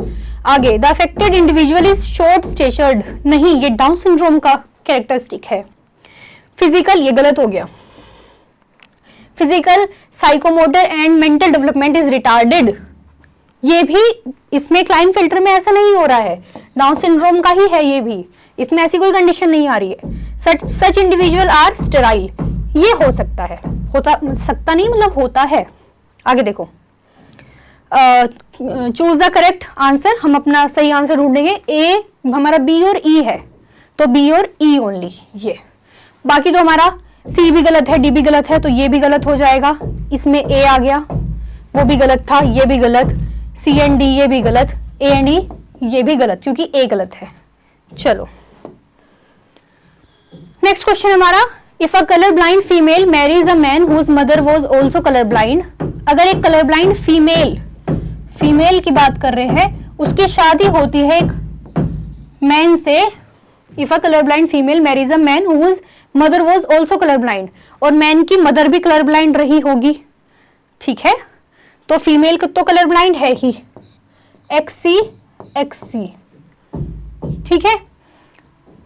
S1: आगे, the affected individual is short statured, नहीं, ये डाउन सिंड्रोम का कैरेक्टरिस्टिक है। फिजिकल, ये गलत हो गया। Physical, psychomotor and mental development is retarded, ये भी इसमें क्लाइनफेल्टर में ऐसा नहीं हो रहा है, डाउन सिंड्रोम का ही है ये भी, इसमें ऐसी कोई कंडीशन नहीं आ रही है। सच इंडिविजुअल आर स्टेराइल, ये हो सकता है, होता सकता नहीं मतलब होता है। आगे देखो, चूज द करेक्ट आंसर, हम अपना सही आंसर ढूंढेंगे। ए हमारा बी और ई है, तो बी और ई ओनली, ये बाकी तो हमारा सी भी गलत है, डी भी गलत है, तो ये भी गलत हो जाएगा। इसमें ए आ गया, वो भी गलत था, ये भी गलत, सी एंड डी ये भी गलत, ए एंड ई ये भी गलत, क्योंकि ए गलत है। चलो नेक्स्ट क्वेश्चन हमारा, if a colour blind female marries a man whose mother was also colour blind. अगर एक कलर ब्लाइंड फीमेल की बात कर रहे हैं, उसकी शादी होती है एक मैन से। If a colour blind female marries a man whose mother was also colour blind, और मैन की मदर भी कलर ब्लाइंड रही होगी, ठीक है, तो फीमेल तो कलर ब्लाइंड है ही, XC, ठीक है।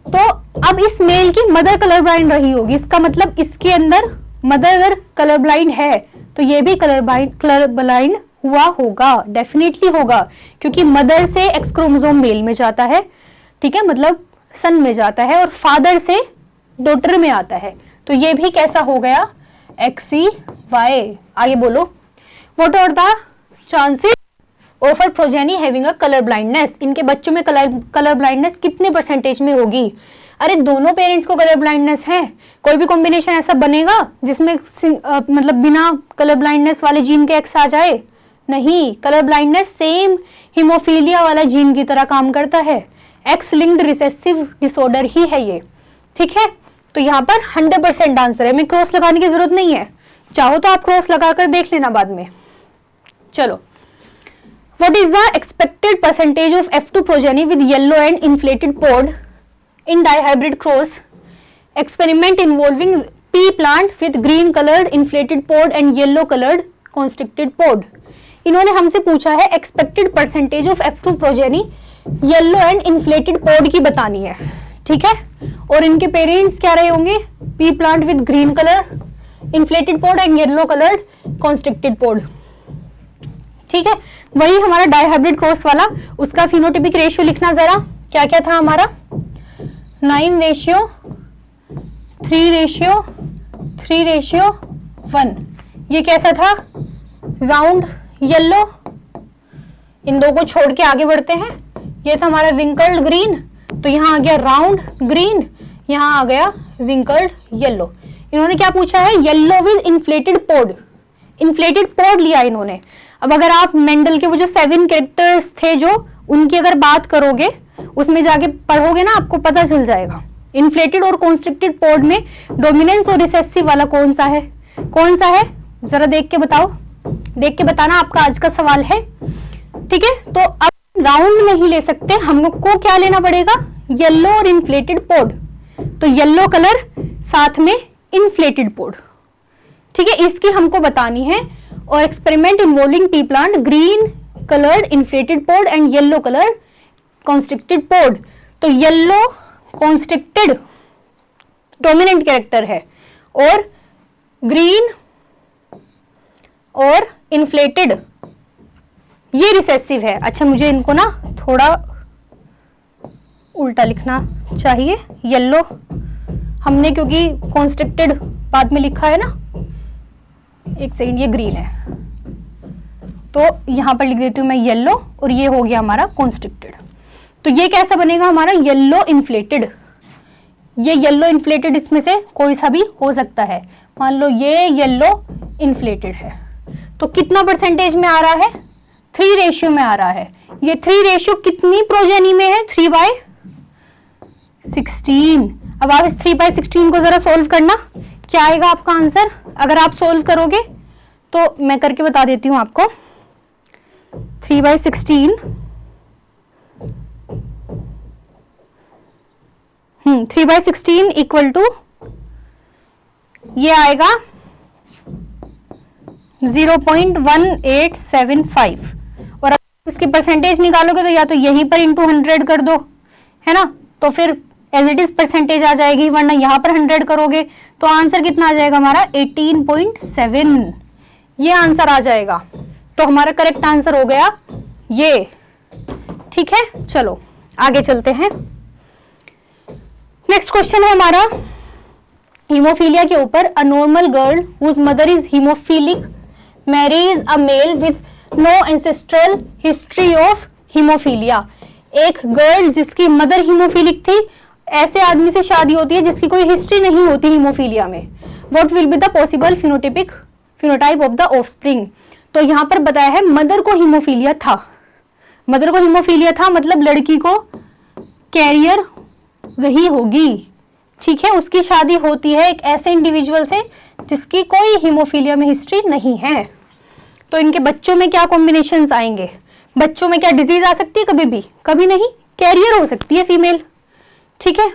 S1: तो अब इस मेल की मदर कलर ब्लाइंड रही होगी, इसका मतलब इसके अंदर मदर अगर कलर ब्लाइंड है तो ये भी कलर ब्लाइंड हुआ होगा, डेफिनेटली होगा, क्योंकि मदर से एक्स क्रोमोसोम मेल में जाता है, ठीक है, मतलब सन में जाता है, और फादर से डॉटर में आता है, तो ये भी कैसा हो गया, XCY। आगे बोलो, what are the chances of a progeny having a colour blindness. इनके बच्चों में कलर ब्लाइंडनेस कितने परसेंटेज में होगी। अरे दोनों पेरेंट्स को कलर ब्लाइंडनेस है, कोई भी कॉम्बिनेशन ऐसा बनेगा जिसमें मतलब बिना कलर ब्लाइंडनेस वाले जीन के एक्स आ जाए, नहीं, कलर ब्लाइंडनेस सेम हीमोफीलिया वाला जीन की तरह काम करता है, एक्स लिंक्ड रिसेसिव डिसऑर्डर ही है ये, ठीक है। तो यहाँ पर 100% आंसर है, मैं क्रॉस लगाने की जरूरत नहीं है, चाहो तो आप क्रॉस लगाकर देख लेना बाद में। चलो, what is the expected percentage of F2 progeny with yellow and inflated pod in dihybrid cross experiment involving pea plant with green coloured inflated pod and yellow coloured constricted pod. इन्होंने हमसे पूछा है expected percentage of F2 progeny yellow and inflated pod की बतानी है, ठीक है, और इनके पेरेंट्स क्या रहे होंगे, pea plant with green colour inflated pod and yellow coloured constricted pod, ठीक है। वही हमारा डाइहाइब्रिड क्रॉस वाला, उसका फिनोटिपिक रेशियो लिखना जरा, क्या क्या था हमारा, 9:3:1। ये कैसा था, राउंड येलो। इन दो को छोड़ के आगे बढ़ते हैं, ये था हमारा रिंकल्ड ग्रीन, तो यहाँ आ गया राउंड ग्रीन, यहाँ आ गया रिंकल्ड येलो। इन्होंने क्या पूछा है, yellow with inflated pod, inflated pod लिया इन्होंने। अब अगर आप मेंडल के वो जो 7 कैरेक्टर्स थे जो, उनकी अगर बात करोगे, उसमें जाके पढ़ोगे ना, आपको पता चल जाएगा इन्फ्लेटेड और कॉन्स्ट्रिक्टेड पोड में डोमिनेंस और रिसेसिव वाला कौन सा है, कौन सा है, जरा देख के बताओ, देख के बताना, आपका आज का सवाल है, ठीक है। तो अब राउंड नहीं ले सकते, हम लोग को क्या लेना पड़ेगा, येलो और इन्फ्लेटेड पोड, तो येलो कलर साथ में इन्फ्लेटेड पोड, ठीक है, इसकी हमको बतानी है। और experiment involving pea plant green coloured inflated pod and yellow colour constricted pod, तो येलो कॉन्स्ट्रिक्टेड डोमिनेंट कैरेक्टर है, और ग्रीन और इन्फ्लेटेड ये रिसेसिव है। अच्छा, मुझे इनको ना थोड़ा उल्टा लिखना चाहिए, येलो हमने क्योंकि कॉन्स्ट्रिक्टेड बाद में लिखा है ना, एक सेकंड, ये ग्रीन है, तो यहां पर लिख देती हूं मैं येलो, और ये हो गया हमारा कॉन्स्ट्रिक्टेड। तो ये कैसा बनेगा हमारा, येलो इन्फ्लेटेड, ये येलो इन्फ्लेटेड इसमें से कोई सा भी हो सकता है। मान लो ये येलो इन्फ्लेटेड है, तो कितना परसेंटेज में आ रहा है? 3 रेशियो में आ रहा है। ये 3 रेशियो कितनी प्रोजेनी में है? 3/16। अब आप इस 3/16 को जरा सोल्व करना, क्या आएगा आपका आंसर? अगर आप सोल्व करोगे तो मैं करके बता देती हूं आपको। 3/16 3/16 इक्वल टू ये आएगा 0.1875। और अगर इसकी परसेंटेज निकालोगे तो या तो यहीं पर इंटू 100 कर दो, है ना, तो फिर एज इट इज परसेंटेज आ जाएगी, वरना यहां पर 100 करोगे तो आंसर कितना आ जाएगा हमारा? 18.7। ये आंसर आ जाएगा। तो हमारा करेक्ट आंसर हो गया ये। ठीक है, चलो आगे चलते हैं। नेक्स्ट क्वेश्चन है हमारा हीमोफीलिया के ऊपर। A normal girl whose mother is haemophilic marries a male with no ancestral history of haemophilia. एक गर्ल जिसकी मदर हीमोफिलिक थी, ऐसे आदमी से शादी होती है जिसकी कोई हिस्ट्री नहीं होती हीमोफीलिया में। What will be the possible phenotype of the offspring. तो यहां पर बताया है मदर को हीमोफीलिया था। मदर को हीमोफीलिया था मतलब लड़की को कैरियर वही होगी। ठीक है, उसकी शादी होती है एक ऐसे इंडिविजुअल से जिसकी कोई हीमोफीलिया में हिस्ट्री नहीं है। तो इनके बच्चों में क्या कॉम्बिनेशंस आएंगे? बच्चों में क्या डिजीज आ सकती है? कभी भी कभी नहीं, कैरियर हो सकती है फीमेल। ठीक है,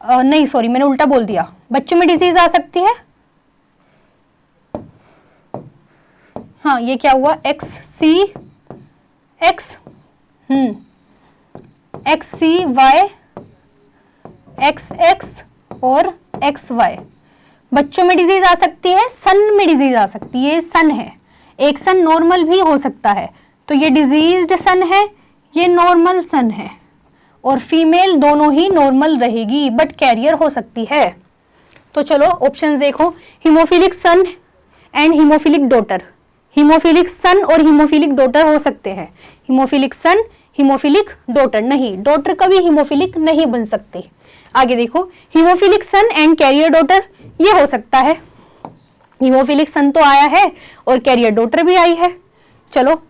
S1: नहीं सॉरी मैंने उल्टा बोल दिया, बच्चों में डिजीज आ सकती है। हाँ, ये क्या हुआ? XCY XX और XY। बच्चों में डिजीज आ सकती है, सन में डिजीज आ सकती है। ये सन है, एक सन नॉर्मल भी हो सकता है, तो ये डिजीज्ड सन है, ये नॉर्मल सन है। और फीमेल दोनों ही नॉर्मल रहेगी बट कैरियर हो सकती है। तो चलो ऑप्शंस देखो, haemophilic son and haemophilic daughter. Haemophilic son और हीमोफिलिक डॉटर हो सकते हैं। हीमोफिलिक सन, हीमोफिलिक डॉटर नहीं, डॉटर कभी हीमोफिलिक नहीं बन सकती। आगे देखो, haemophilic son and carrier daughter, ये हो सकता है। हीमोफिलिक सन तो आया है और कैरियर डॉटर भी आई है। चलो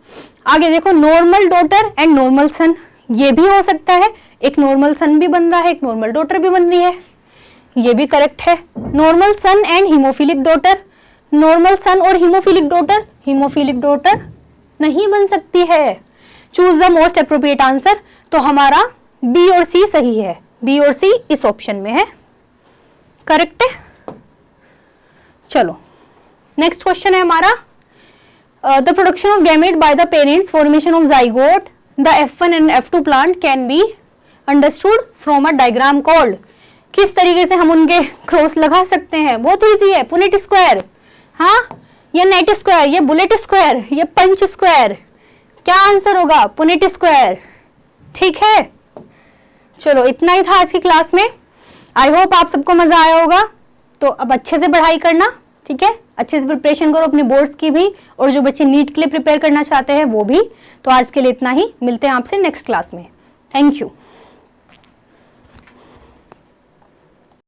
S1: आगे देखो, नॉर्मल डॉटर एंड नॉर्मल सन, ये भी हो सकता है। एक नॉर्मल सन भी बन रहा है, एक नॉर्मल डॉटर भी बन रही है, ये भी करेक्ट है। Normal son and haemophilic daughter, normal son और हीमोफिलिक डॉटर नहीं बन सकती है। Choose the most appropriate answer. तो हमारा बी और सी सही है, बी और सी इस ऑप्शन में है, करेक्ट है। चलो नेक्स्ट क्वेश्चन है हमारा, the production of gamete by the parents, formation of zygote, the F1 and F2 plant can be understood from a diagram called. किस तरीके से हम उनके क्रॉस लगा सकते हैं? बहुत इजी है, पुनेट स्क्वायर, हाँ, ये नेट स्क्वायर, ये बुलेट स्क्वायर, ये पंच स्क्वायर। क्या आंसर होगा? Punnett square. ठीक है, चलो इतना ही था आज की क्लास में। आई होप आप सबको मजा आया होगा। तो अब अच्छे से पढ़ाई करना, ठीक है, अच्छे से प्रिपरेशन करो अपने बोर्ड्स की भी, और जो बच्चे नीट के लिए प्रिपेयर करना चाहते हैं वो भी। तो आज के लिए इतना ही, मिलते हैं आपसे नेक्स्ट क्लास में। Thank you.